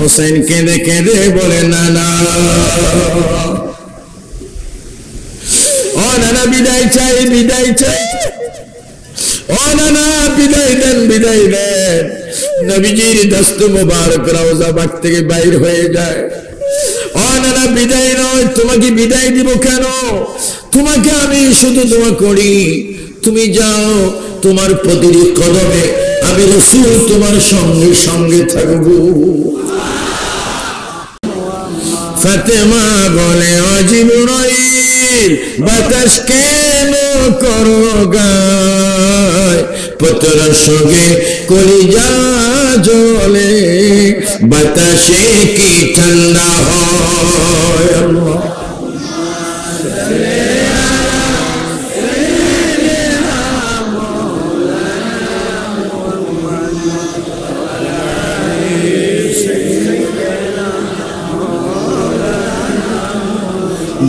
হোসেন কেঁদে কেঁদে বলে নানা, ও নানা বিদায় চাই, বিদায় চাই, ও নানা বিদায় দেন, বিদায় দেন। নবীজির দস্ত মোবারক রওজা বাগ থেকে বাইর হয়ে যায়। ও নানা বিদায় নয়, তোমাকে বিদায় দিব কেন? তোমাকে আমি শুধু দোয়া করি, তুমি যাও, তোমার প্রতিটি কদমে আমি রাসূল তোমার সঙ্গে সঙ্গে থাকবো। ফাতেমা বলে, ও জিবরাইল, বাতাস কেন করো গায়, পুত্র সঙ্গে কলিজা জ্বলে, বাতাসে কি ঠান্ডা হয়।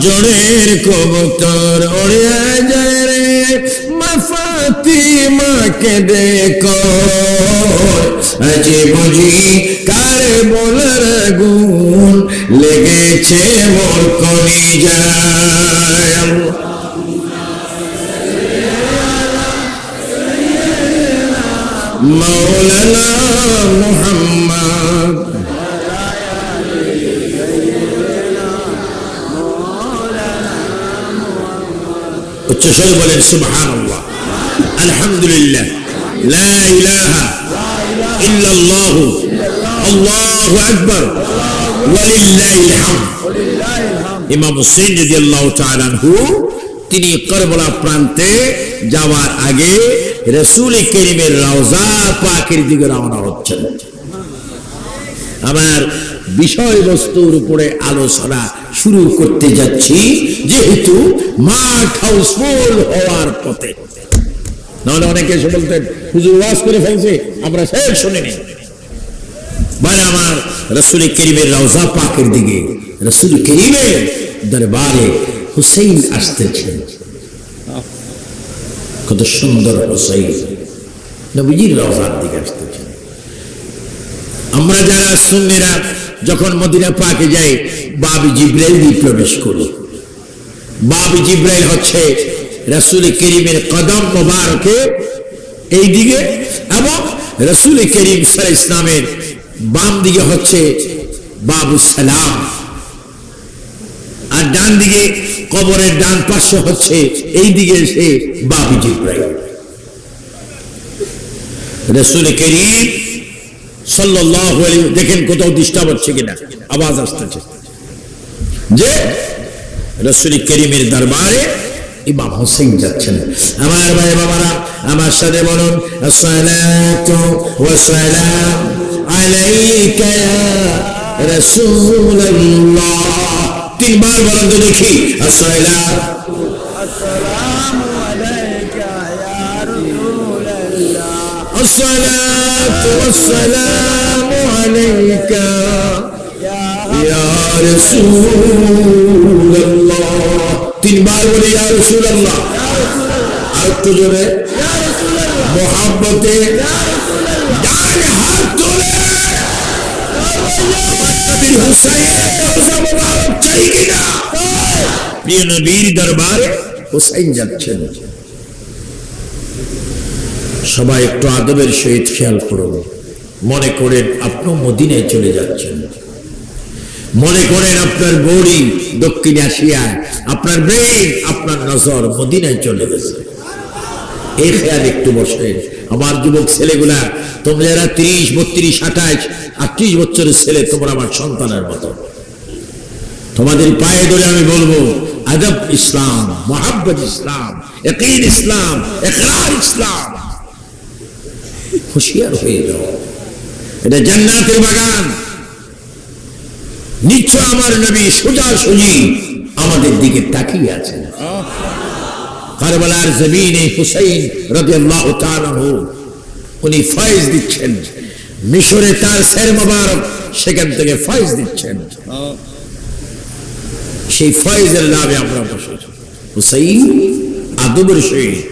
জোরের কবুতর ওড়ে যায় রে, মা ফাতিমাকে দেখো, আজি বুঝি কার বলার গুণ লেগেছে মোর কলিজায়। মাওলানা মুহাম্মদ উচ্চস্বরে বলেন সুবহানাল্লাহ, আলহামদুলিল্লাহ, লা ইলাহা ইল্লাল্লাহু, আল্লাহু আকবার, ওয়ালিল্লাহিল হামদ। ইমাম হুসাইন রাদিয়াল্লাহু তাআলা আনহু তিনি কারবালা প্রান্তে যাওয়ার আগে রাসূল কারীমের রওজা পাকের দিকে রওনা হচ্ছেন। আমার বিষয়বস্তুর উপরে আলোচনা শুরু করতে যাচ্ছি, যেহেতু মাঠ হাউসফুল হওয়ার পথে। নাহলে অনেকে এসে বলতেন, হুজুর ওয়াজ করে ফেলছে, আমরা শেষ শুনিনি। মানে আমার রাসূল কারীমের রওজা পাকের দিকে, রাসূল কারীমের দরবারে হুসাইন আসতেছেন। কত সুন্দর হুসাইন নবীজির রওজার দিকে আসতেছেন। আমরা যারা সুন্নিরা যখন মদিনা পাকে যাই, বাব জিব্রাইল দিয়ে প্রবেশ করি। বাব জিব্রাইল হচ্ছে রাসূল কারীমের কদম মোবারকে এই দিকে, এবং রাসূল কারীম সাল্লাল্লাহু আলাইহি ওয়াসাল্লামের বাম দিকে হচ্ছে বাবুস সালাম, আর ডান দিকে কবরের ডান পাশে হচ্ছে এই দিকে সে বাব জিব্রাইল। রাসূল কারীম সাল্লাল্লাহু আলাইহি, দেখেন কোথাও ডিস্টার্ব হচ্ছে কিনা, আওয়াজ আসতেছে, যে রাসূল কারীমের দরবারে ইমাম হোসেন যাচ্ছেন। আমার ভাই বাবারা, আমার সাথে বলুন, আসসালাতু ওয়া সালাম আলাইকা ইয়া রাসূলুল্লাহ। তিনবার বলেন তো দেখি, আসসালাতু আলাইকা ইয়া রাসূলুল্লাহ, আসসালাতু ওয়াস সালামু আলাইকা ইয়া রাসূলুল্লাহ। তিনবার বলি ইয়া রাসূলুল্লাহ, আর একটু জোরে, মোহাব্বতে ডান হাত তুলে নবীর হুসাইনের রওজা মুবারক চাই কিনা? প্রিয় নবীর দরবারে হুসাইন যাচ্ছেন। সবাই একটু আদবের সহিত খেয়াল করুন। মনে করেন আপনি মদিনায় চলে যাচ্ছেন, মনে করেন আপনার বড়ি দক্ষিণ এশিয়ায়, আপনার ব্রেন, আপনার নজর মদিনায় চলে গেছে। এই খেয়াল একটু বসে। আমার যুবক ছেলেগুলা, তোমরা যারা 30, 32, 28, 38 বছরের ছেলে, তোমরা আমার সন্তানের মতো। তোমাদের পায়ে ধরে আমি বলবো, আদব ইসলাম, মোহাব্বত ইসলাম, ইয়াকিন ইসলাম, ইকরার ইসলাম। হুঁশিয়ার হয়ে যাও, এটা জান্নাতের বাগান। নিশ্চয় আমার নবী সোজাসুজি আমাদের দিকে তাকিয়ে আছেন। কারবালার জমিনে হুসাইন রাদিয়াল্লাহু তাআলা আনহু উনি ফয়েজ দিচ্ছেন। মিশরে তার সের মোবারক, সেখান থেকে ফয়েজ দিচ্ছেন। সেই ফয়েজের লাভে আমরা বসেছি। হুসাইন আদবের সহিত,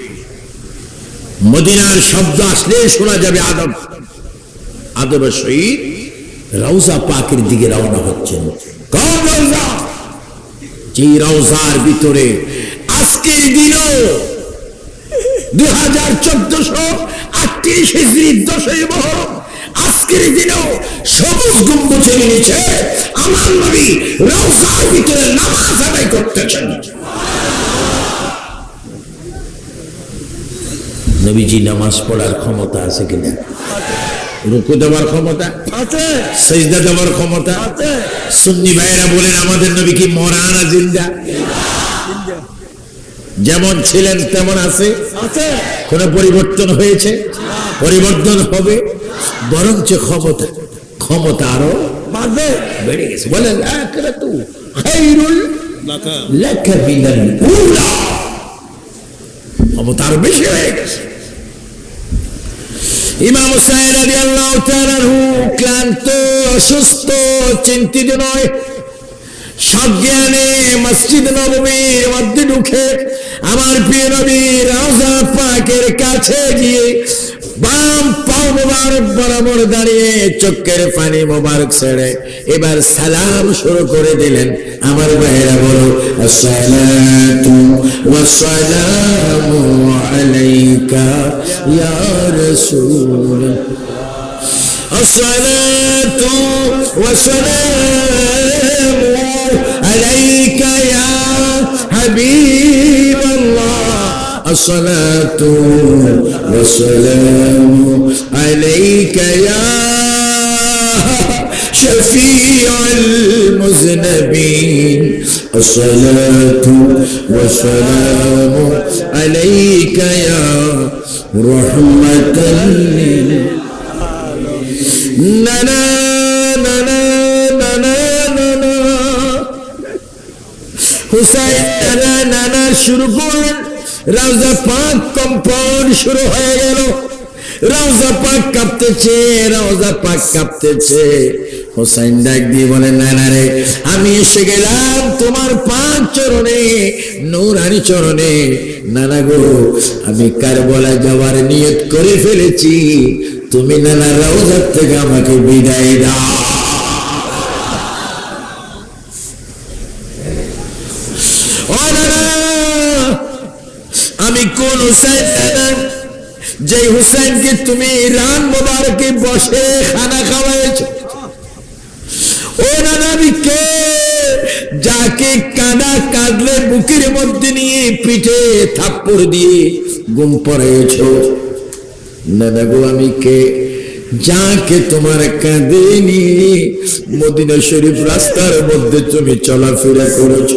মদিনার শব্দ আসলে শোনা যাবে আদব, আদবের সহিত রওজা পাকের দিকে রওনা হচ্ছেন। কোন রওজা? যে রওজার ভিতরে আজকের দিনও ২০১৪ হিজরি 10ই মুহররম আজকের দিনও সবুজ গম্বুজের নিচে আমার নবী রওজার ভিতরে নামাজ আদায় করতেছেন। নবীজি নামাজ পড়ার ক্ষমতা আছে কিনা? রুকু দেওয়ার ক্ষমতা আছে, সিজদা দেওয়ার ক্ষমতা আছে। সুন্নি ভাইয়েরা বলেন আমাদের নবী কি মরা না জিন্দা? যেমন ছিলেন তেমন আছে, কোন পরিবর্তন হয়েছে? পরিবর্তন হবে, বরঞ্চ ক্ষমতা আরো বেড়ে গেছে। বলেন আখিরাতু খায়রুল লাকা মিনাল উলা, ক্ষমতা আরো বেশি হয়ে গেছে। ইমাম হুসাইন রাদিয়াল্লাহু তাআলা ক্লান্ত, অসুস্থ, চিন্তিত নয়, সজ্ঞানে মসজিদ নববীর মধ্যে ঢুকে আমার প্রিয় নবীর রওজা পাকের কাছে গিয়ে বাম পাও মোবারক বরাবর দাঁড়িয়ে চোখের পানি মোবারক ছেড়ে এবার সালাম শুরু করে দিলেন। আমার ভাইরা বলো, আসসালাতু ওয়াসসালামু আলাইকা ইয়া রাসূল, আসসালাতু ওয়াসসালামু আলাইকা ইয়া হাবিবাল্লাহ, আসসালাতু ওয়াসসালামু আলাইকা ইয়া শফিউল মুযনিবিন, আসসালাতু ওয়াসসালামু আলাইকা ইয়া রাহমাতাল লিল না না না না না না না হুসাইন নানা নানা শুরু করলেন। রওজা পাক কম্পন শুরু হয়ে গেল। রওজা পাক কাঁপতেছে, রওজা পাক কাঁপতেছে। হুসাইন ডাক দিয়ে বলেন, নানা রে, আমি এসে গেলাম তোমার পাঁচ চরণে, নূরানি চরণে। নানা গো, আমি কারবালা যাওয়ার নিয়ত করে ফেলেছি, তুমি নানা রওজার থেকে আমাকে বিদায় দাও। ও নানা, আমি কোন হুসাইন নানা, যে হুসাইনকে তুমি রান মোবারকে বসে খানা খাওয়াইছ? ও নানা, আমি কে? যাকে কাঁদলে বুকের মধ্যে নিয়ে পিঠে থাপ্পড় দিয়ে ঘুম পড়াইছ? নানা গো, আমি কে? যাকে তোমার কাঁধে নিয়ে মদিনা শরীফ রাস্তার মধ্যে তুমি চলাফেরা করেছ।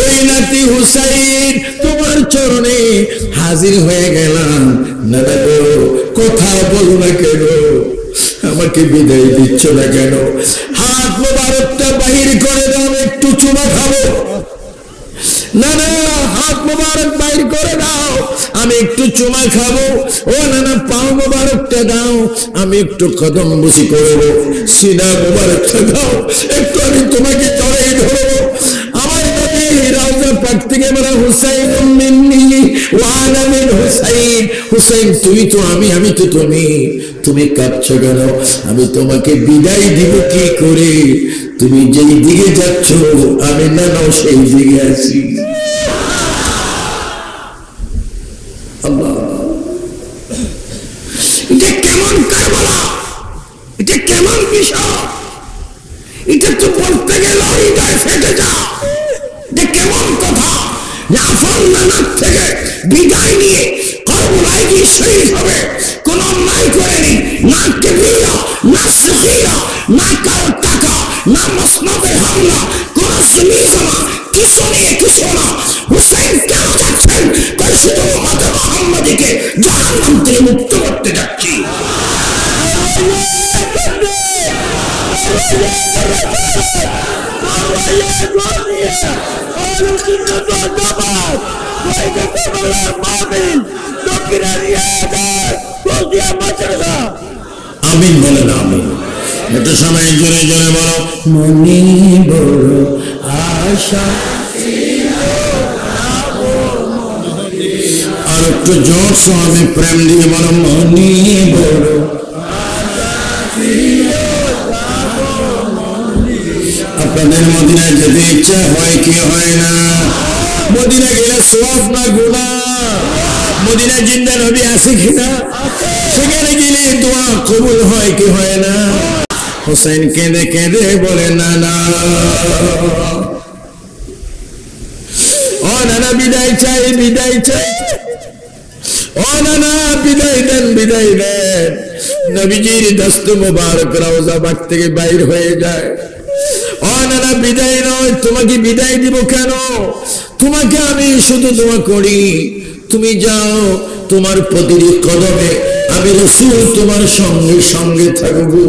ওই নাতি হুসাইন তোমার চরণে হাজির হয়ে গেলাম। নানা গো, কথা বলো না কেন? আমাকে বিদায় দিচ্ছ না কেন? হাত মোবারকটা বাহির করে দাও, একটু চুমা খাবো। না না, হাত মোবারক বাইর করে দাও, আমি একটু চুমা খাবো। ও নানা, পাও মোবারকটা দাও, আমি একটু কদম বুঝি করবো। সিনা মোবারকটা দাও, একটু আমি তোমাকে জড়াই ধরবো। আমার নবী রওজা পাক থেকে বলা, হুসাইন মিন্নি ওয়া আনা মিন হুসাইন। হুসাইন তুই তো আমি, আমি তো তুমি। তুমি কাঁদছো কেন? আমি তোমাকে বিদায় দিব কি করে? তুমি যেই দিকে যাচ্ছ আমি নানাও সেই দিকে আছি। এটা কেমন কারবালা? এটা কেমন বিষয়? এটা তো বলতে গেলে হৃদয় ফেটে যা। এটা কেমন কথা? আপন নানার থেকে বিদায় নিয়ে কারবালায় গিয়ে শহীদ হবে। কোন অন্যায় করেনি, না কেবিরা, না সগীরা, না কারো টাকা, না মসনদে হামলা, কোন সুনিজমা, কিছু নিয়ে কিছু না। হুসাইন কেন যাচ্ছেন? শুধু উম্মতে মুহাম্মাদীকে জাহান্নাম থেকে মুক্ত করতে যাচ্ছি। আমিন বলেন, আমিন। একটু সময় জোরে জোরে বলো, মনে বড় আশা। আর একটু জোর সঙ্গে প্রেম দিয়ে বলো, মনে বড় আপনাদের মদিনায় যেতে ইচ্ছা হয় কি হয় না? মদিনা গেলে সওয়াব না গুনাহ? মদিনা জিন্দা নবী আছে কিনা? সেখানে গেলে দোয়া কবুল হয় কি হয় না? হোসেন কেঁদে কেঁদে বলে না না, ও নানা বিদায় চাই, বিদায় চাই, ও নানা বিদায় দেন, বিদায় দেন। নবীজির দস্ত মোবারক রওজা বাগ থেকে বাইর হয়ে যায়। ও নানা বিদায় নয়, তোমাকে বিদায় দিব কেন? তোমাকে আমি শুধু দোয়া করি, তুমি যাও, তোমার প্রতিটি কদমে আমি রাসূল তোমার সঙ্গে সঙ্গে থাকবো।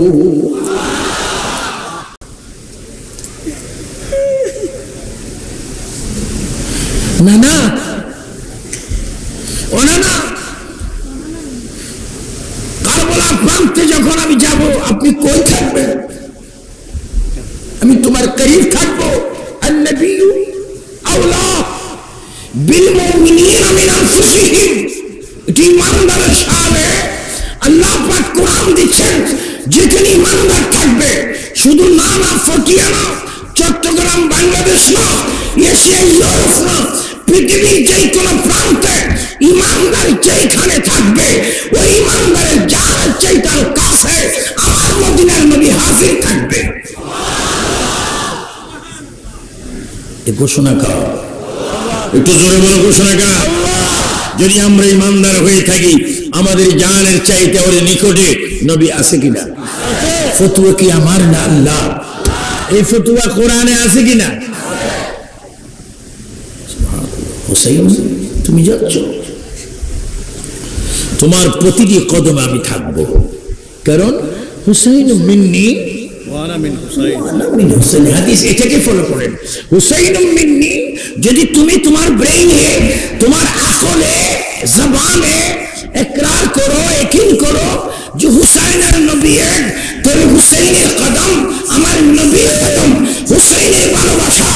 না না, ও না না, কারবালার প্রান্তে যখন আমি যাব, আপনি কই থাকবেন? আমি তোমার করিব থাকবো। আন-নবিয়্যু আওলা বিল মুমিনিনা মিন আনফুসিহিম। এটি ইমানদারের শানে। আল্লাহ পাক কোরআন দিচ্ছেন, যেখানে ইমানদার থাকবে, শুধু না না ফটিয়া না, চট্টগ্রাম বাংলাদেশ না, এশিয়া ইউরোপ না, পৃথিবীর যে কোনো প্রান্তে ইমানদার যেখানে থাকবে, ওই ইমানদারের যার চাইতার কাছে আমার মদিনার নবী হাজির থাকবে। এ ঘোষণা কার? একটু জোরে বলো ঘোষণা কার? যদি আমরা ইমানদার হয়ে থাকি, আমাদের জানের চাইতে ওর নিকটে নবী আছে কিনা? ফতোয়া কি আমার না আল্লাহ? এই ফতোয়া কোরআনে আছে কিনা? হোসেন তুমি যাচ্ছ, তোমার প্রতিটি কদমে আমি থাকবো, কারণ হুসাইন মিন্নি ওয়ানা মিন হুসাইন, ওয়ানা মিন হুসাইন। হাদিস এটাকে ফলো করেন, হুসাইন মিন্নি। যদি তুমি তোমার ব্রেইনে, তোমার আকলে, জবানে ইকরার করো, ইয়াকিন করো যে হুসাইনের নবী এক, তবে হুসাইনের কদম আমার নবীর কদম, হুসাইনের ভালোবাসা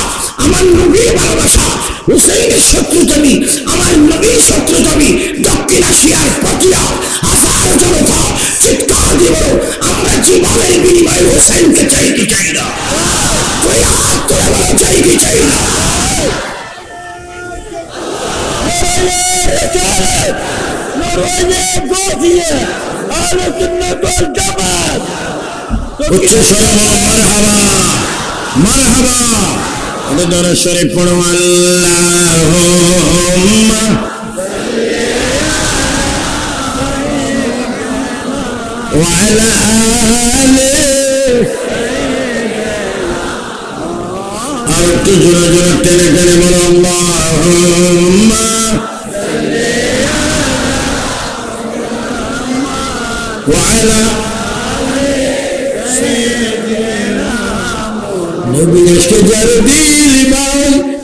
আমার নবীর ভালোবাসা, হুসাইনের শত্রুতামি আমার নবীর শত্রুতামি। দক্ষিণ এশিয়ার পটিয়া হাজার জনতা চিৎকার দিব, আমরা জীবনের বিনিময়ে হুসাইনকে চাই কি চাই না? তুই হাত তুলে বলো, চাই কি চাই না? উচ্চ স্বরে বলো মারহাবা, মারহাবা। ওদের দরুদ শরীফ পড়ো, আল্লাহুম্মা ওয়া আলা আলি। আর একটু জোরে জোরে টেনে টেনে বলো, আল্লাহুম্মা ওয়া আলা নবী এসে যার দিল ভাই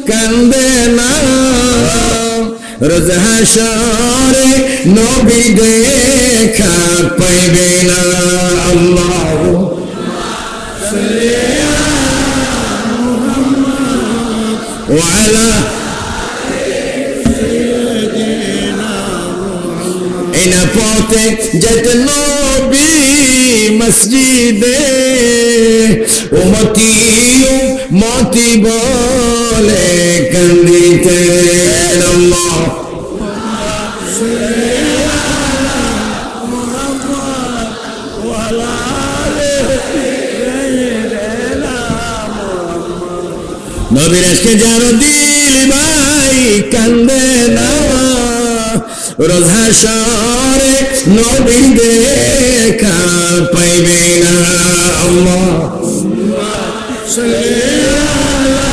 কান্দে না, রোজ হাশরে নবী দেখা পাইবে না। আল্লাহুম্মা সাল্লি আলা মুহাম্মদ ওয়া আলা সাইয়্যিদিনা মুহাম্মদ। এই না পথে যেতে নবী মসজিদে, উম্মতি উম্মতি বলে কান্দিতেন। আল্লাহুম্মা সাল্লি আলা মুহাম্মদ ওয়া আলা আলি সাইয়্যিদিনা মুহাম্মদ। নবীর আজকে যার দিল ভাই কান্দে না, রোজ হাশরে নবী দেখা পাইবে না। আল্লাহুম্মা সাল্লি আলা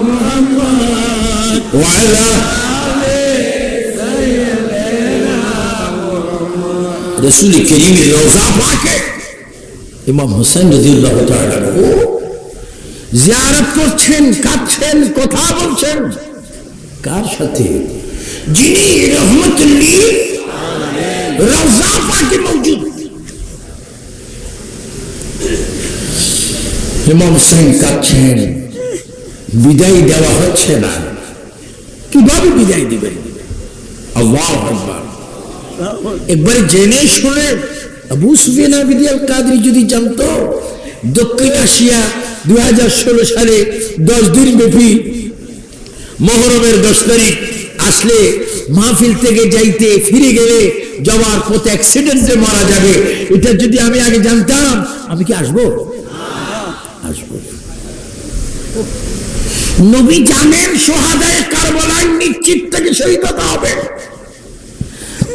মুহাম্মদ ওয়া আলা আলি সাইয়্যিদিনা মুহাম্মদ। রাসূল করিমের রওজা পাকে ইমাম হোসেন রাদিয়াল্লাহু তাআলা জিয়ারত করছেন, কাঁদছেন, কথা বলছেন। কার সাথে? যিনি রহমতুল লিল আলামিন রওজা পাকে মওজুদ। ইমাম হোসেন কাঁদছেন, বিদায় দেওয়া হচ্ছে না। কিভাবে বিদায় দিবেন? আল্লাহু আকবার। একবার জেনে শুনে আবু সুফিয়ান আল কাদরি যদি জানতো দক্ষিণ এশিয়া 2016 সালে 10 দিন ব্যাপী মুহররমের 10 তারিখ আসলে মাহফিল থেকে যাইতে ফিরে গেলে যাওয়ার পথে অ্যাক্সিডেন্টে মারা যাবে, এটা যদি আমি আগে জানতাম আমি কি আসবো? আসবো। নবী জানেন শাহাদায়ে কারবালায় নিশ্চিত থেকে শহীদ হতে হবে।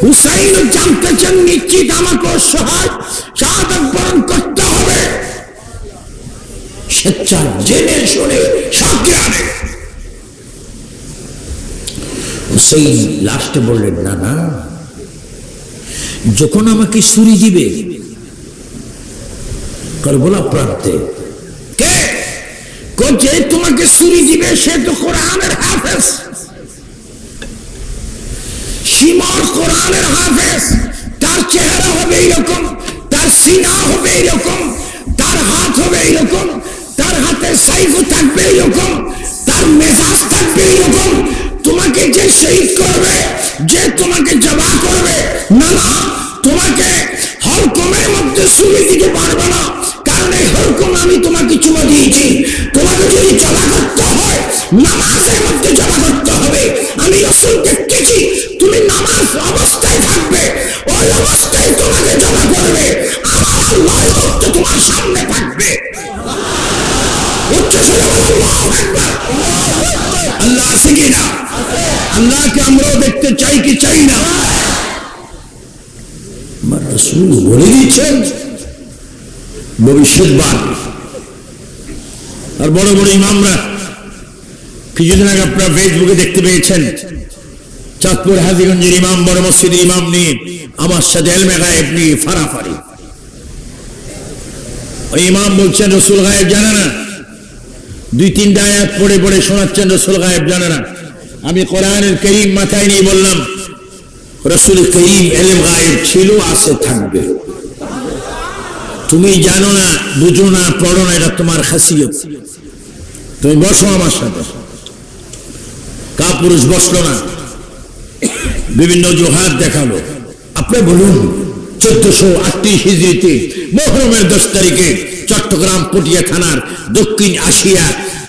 হুসাইন জানতেছেন নিশ্চিত আমাকে শাহাদাত বরণ করতে হবে। স্বেচ্ছা জেনে শুনে সাজ্ঞানে হুসাইন লাস্টে বললেন, না না, যখন আমাকে ছুরি দিবে কারবালা প্রান্তে, কে যে তোমাকে ছুরি দিবে সে তো কোরআনের হাফেজ, সীমার কোরআনের হাফেজ। তার চেহারা হবে এইরকম, তার সিনা হবে এইরকম, তার হাত হবে এইরকম, তার হাতে সাইফ থাকবে এইরকম, তার মেজাজ থাকবে এইরকম। তোমাকে যে শহীদ করবে, যে তোমাকে জবাহ করবে, না না, তোমাকে হরকমের মধ্যে ছুরি দিতে পারবে না, কারণ এই হরকম আমি তোমাকে চুমা দিয়েছি। তোমাকে যদি জবাহ করতে হয় নামাজের মধ্যে জবাহ করতে হবে। আমি রাসূল দেখতেছি তুমি নামাজ অবস্থায় থাকবে, ওই অবস্থায় তোমাকে জবাহ করবে। আমার আল্লাহ তো তোমার সামনে থাকবে। আল্লাহ আছে কিনা? আল্লাহকে আমরাও দেখতে চাই কি চাই না? আমার রাসূল বলে দিচ্ছেন ভবিষ্যৎবাণী। আর বড় বড় ইমামরা, কিছুদিন আগে আপনারা ফেসবুকে দেখতে পেয়েছেন, চাঁদপুর হাজীগঞ্জের ইমাম, বড় মসজিদের ইমাম নিয়ে আমার সাথে ইলমে গায়েব নিয়ে ফারাফারি। ওই ইমাম বলছেন রাসূল গায়েব জানে না, 2-3টা আয়াত পড়ে পড়ে শোনাচ্ছেন রাসূল গায়েব জানে না। আমি কোরআনের কারীম মাথায় নিয়ে বললাম, রাসূল কারীম ইলম গায়েব ছিল, আছে, থাকবে। তুমি জানো না, বুঝো না, পড়ো না, এটা তোমার খাসিয়ত। তুমি বসো আমার সাথে। কাপুরুষ বসলো না, বিভিন্ন জোহাত দেখালো। আপনি বলুন 1438 হিজরিতে মুহররমের 10 তারিখে চট্টগ্রাম পটিয়া থানার দক্ষিণ আশিয়া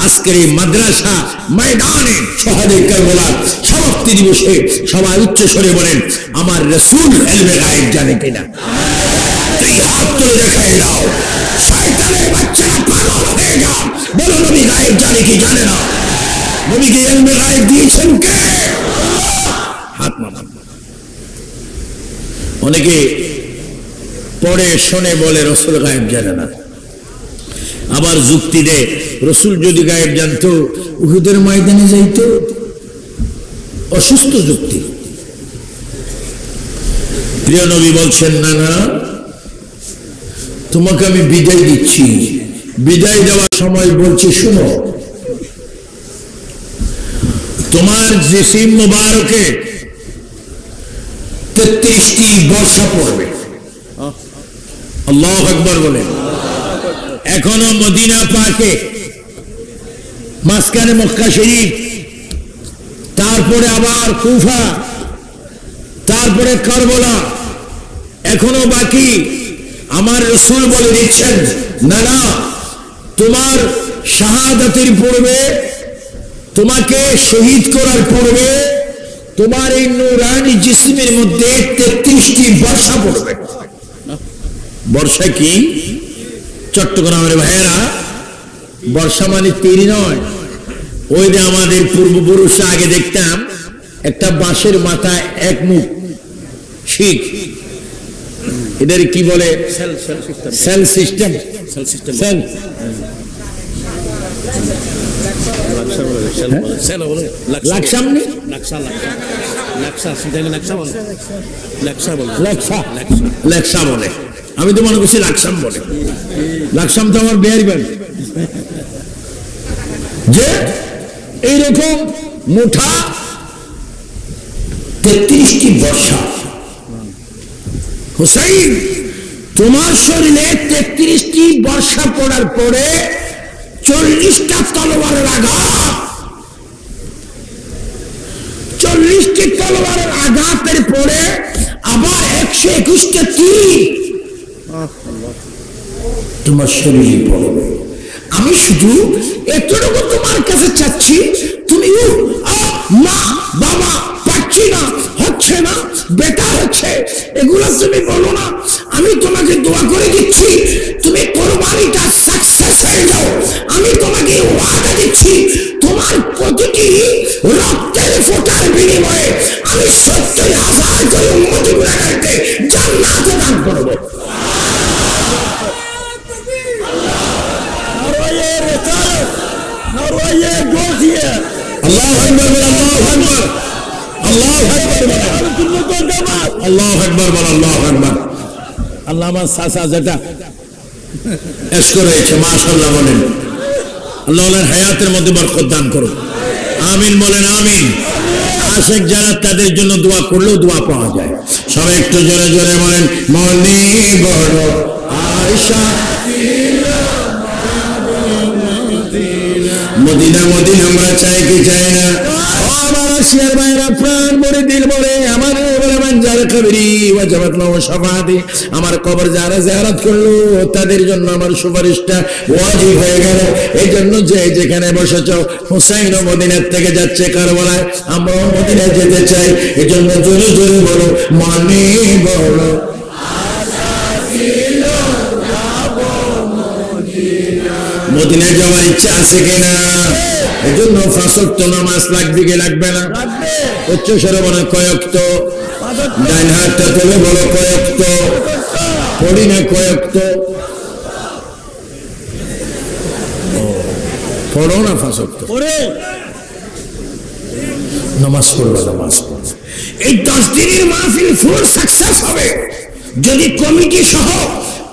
আজকের এই মাদ্রাসা ময়দানে শাহাদায়ে কারবালার সমাপ্তি দিবসে সবাই উচ্চ স্বরে বলেন, আমার রাসূল ইলমে গায়েব জানে কিনা? তুই হাত তুলে দেখাই দাও, শয়তানের বাচ্চারা পাগল হয়ে যাও, বলো নবী গায়েব জানে কি জানে না? নবীকে ইলমে গায়েব দিয়েছেন কে? হাত নামান। অনেকে পড়ে শোনে বলে রাসূল গায়েব জানে না, আবার যুক্তি দেয় রাসূল যদি গায়েব জানতো উহুদের ময়দানে যাইতো। অসুস্থ যুক্তি। প্রিয় নবী বলছেন, না না, তোমাকে আমি বিদায় দিচ্ছি। বিদায় দেওয়ার সময় বলছি, শুনো, তোমার জিসিম মুবারকে 33টি বর্ষা পড়বে। আল্লাহু আকবার বলেন। এখনো মদিনা পাকে, মাঝখানে মক্কা শরীফ, তারপরে আবার কুফা, তারপরে কারবালা এখনো বাকি। আমার রাসূল বলে দিচ্ছেন, না না, তোমার শাহাদাতের পূর্বে, তোমাকে শহীদ করার পূর্বে তোমার এই নূরানি জিসমের মধ্যে 33টি বর্ষা পড়বে। বর্ষা কি? চট্টগ্রামের ভাইয়েরা, বর্ষা মানে তীর নয়। ওই যে আমাদের পূর্বপুরুষরা আগে দেখতাম একটা বাঁশের মাথায় এক মুখ শিখ, এদের কি বলে? Cell system. আমি তো মনে করছি লাকসাম বলে। লাকসাম তো আমার বিহারি বাড়ি। যে এইরকম মুঠা 33টি বর্ষা। হুসাইন, তোমার শরীরে 33টি বর্ষা পড়ার পরে 40টা তলোয়ারের আঘাত, 40টি তলোয়ারের আঘাতের পরে আবার 121টা তীর তোমার শরীরে পড়বে। আমি শুধু এতটুকু তোমার কাছে চাচ্ছি, তুমি মা বাবা পাচ্ছি না, হচ্ছে না, বেটা হচ্ছে, এগুলো তুমি বলো না। আমি তোমাকে দোয়া করে দিচ্ছি, তুমি কোরবানিটা সাকসেস হয়ে যাও। আমি তোমাকে ওয়াদা দিচ্ছি, তোমার প্রতিটি রক্তের ফোঁটার বিনিময়ে আমি 70,000 করে উম্মতি গুনাহগারকে জান্নাতে দান করব। আল্লাহু আকবার, আল্লাহু আকবার, আল্লাহু আকবার, আল্লাহু আকবার, আল্লাহু আকবার। আল্লাহ আমার চাচা যেটা এসকর হয়েছে, মাশাআল্লাহ বলেন। আল্লাহ ওনার হায়াতের মধ্যে বরকত দান করুন, আমিন বলেন, আমিন। আশিক যারা তাদের জন্য দোয়া করলেও দোয়া পাওয়া যায়। সবাই একটু জোরে জোরে বলেন, মনে বড় আশা মদিনা, মদিনা আমরা চাই কি চাই না? আমার আসিয়ার ভাইরা প্রাণ ভরে দিল ভরে আমার যারা কবরি ওয়াজাবাত লাহু শাফাআতি, আমার কবর যারা জিয়ারত করলো তাদের জন্য আমার সুপারিশটা ওয়াজিব হয়ে গেল। এই জন্য যে যেখানে বসেছ, হুসাইন মদিনার থেকে যাচ্ছে কারবালায়, আমরাও মদিনায় যেতে চাই। এই জন্য জোরে জোরে বলো, মানে বলো মদিনায় যাওয়ার ইচ্ছা আছে কিনা? এই জন্য 5 ওয়াক্ত নামাজ লাগবে কি লাগবে না? উচ্চ স্বরে বলেন কয়েকত, ডাইন হাতটা তুলে বলো কয়েকত, পড়ি না কয়েকত, পড়ো না 5 ওয়াক্ত নামাজ পড়বে, নামাজ পড়বে। এই 10 দিনের মাহফিল ফুল সাকসেস হবে যদি কমিটি সহ,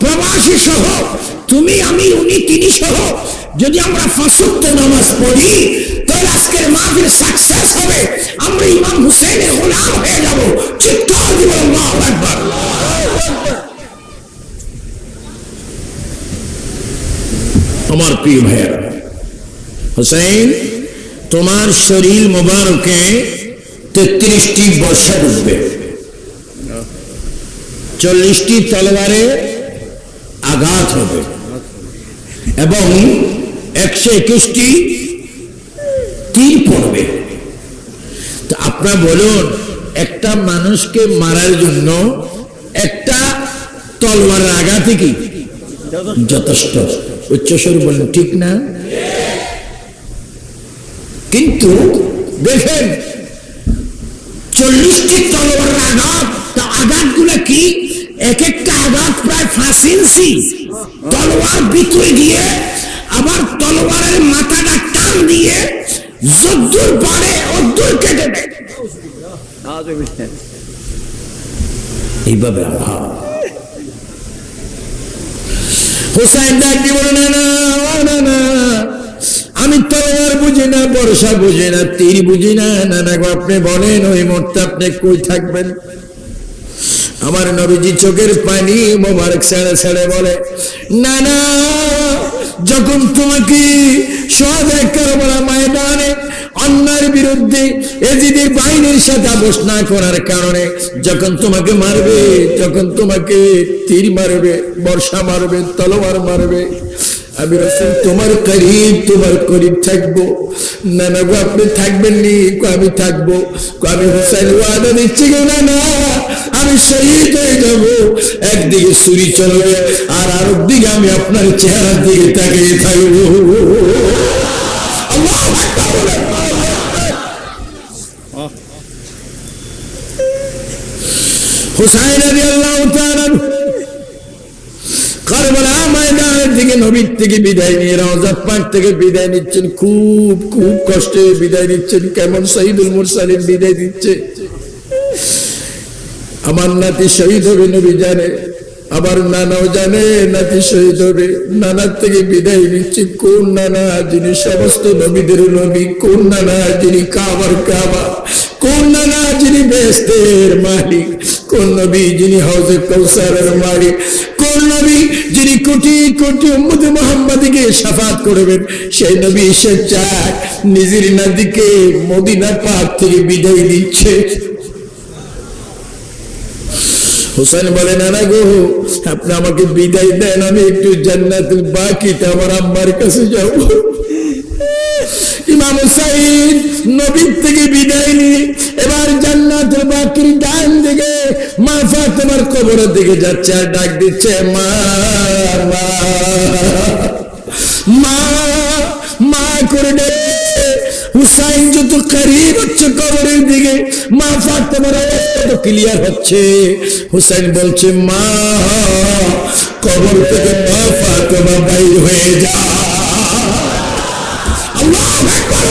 প্রবাসী সহ, তুমি আমি উনি তিনি সহ যদি আমরা 5 ওয়াক্ত নামাজ পড়ি, তাহলে আজকের মাহফিল সাকসেস হবে। আমরা ইমাম হুসাইনের গোলাম হয়ে যাব। চিৎকার দিব আল্লাহু আকবার। আমার প্রিয় ভাইয়েরা, হুসাইন তোমার শরীর মোবারকে 33টি বর্ষা ডুববে, 40টি তলোয়ারে আঘাত হবে এবং 121টি তীর পড়বে। তো আপনারা বলুন, একটা মানুষকে মারার জন্য একটা তলোয়ারের আঘাত কি যথেষ্ট? উচ্চস্বর বলেন, ঠিক না? কিন্তু দেখেন 40টি তলোয়ারের আঘাত, আঘাতগুলো কি? এক একটা আঘাত প্রায় 5 ইঞ্চি তলোয়ার ভিতরে গিয়ে আবার তলোয়ারের মাথাটা টান দিয়ে যদ্দূর পারে অদ্দূর কেটে দেয়। এইভাবে হুসাইন ডাকি বলে, না না না, আমি তলোয়ার বুঝি না, বর্ষা বুঝি না, তীর বুঝি না। না না গো, আপনি বলেন ওই মুহূর্তে আপনি কই থাকবেন? আমার নবীজি চোখের পানি মোবারক ছেড়ে ছেড়ে বলে, না না, যখন তোমাকে শাহাদাত কারবালা ময়দানে অন্যায়ের বিরুদ্ধে এজিদের বাহিনীর সাথে আপোষ না করার কারণে যখন তোমাকে মারবে, যখন তোমাকে তীর মারবে, বর্ষা মারবে, তলোয়ার মারবে, আমি রাসূল তোমার করিব থাকবো। না না গো, আপনি থাকবেন নি? আমি থাকবো। আমি হুসাইন ওয়াদা দিচ্ছি গো, না না, আমি শহীদ হয়ে যাব। একদিকে ছুরি চলবে আর আরেকদিকে আমি আপনার চেহারার দিকে তাকিয়ে থাকবো। আল্লাহু আকবার। হুসাইন রাদিয়াল্লাহু তাআলা কারবালা ময়দানের দিকে নবীর থেকে বিদায় নিয়ে, রওজা পাক থেকে বিদায় নিচ্ছেন, খুব খুব কষ্টে বিদায় নিচ্ছেন। কেমন শহীদুল মুরসালিন বিদায় দিচ্ছে। আমার নাতি শহীদ হবে নবী জানে, আবার নানাও জানে নাতি শহীদ হবে। নানার থেকে বিদায় নিচ্ছে। কোন নানা? যিনি সমস্ত নবীদের নবী। কোন নানা? যিনি কাবার কাবা। কোন নানা? যিনি বেহেশতের মালিক। কোন নবী? যিনি হাউজে কাউসারের মালিক। কোন নবী? যিনি কোটি কোটি উম্মত মুহাম্মাদীকে শাফাত করবেন। সেই নবী স্বেচ্ছায় নিজের নাতিকে মদিনা পাক থেকে বিদায় দিচ্ছে। হোসেন বলে, নানা গো, আপনি আমাকে বিদায় দেন, আমি একটু জান্নাতুল বাকিটা আমার আম্মার কাছে যাব। ইমাম হুসাইন নবীর থেকে বিদায় নিয়ে এবার জান্নাতুল বাকির ডান দিকে মা ফাতেমার কবরের দিকে যাচ্ছে, আর ডাক দিচ্ছে, মা মা মা মা করে ডে। হুসাইন যত করিব হচ্ছে কবরের দিকে, মা ফাতেমার অবস্থা তো ক্লিয়ার হচ্ছে। হুসাইন বলছে, মা কবর থেকে মা ফাতেমা বাইর হয়ে যা। আল্লাহু আকবার।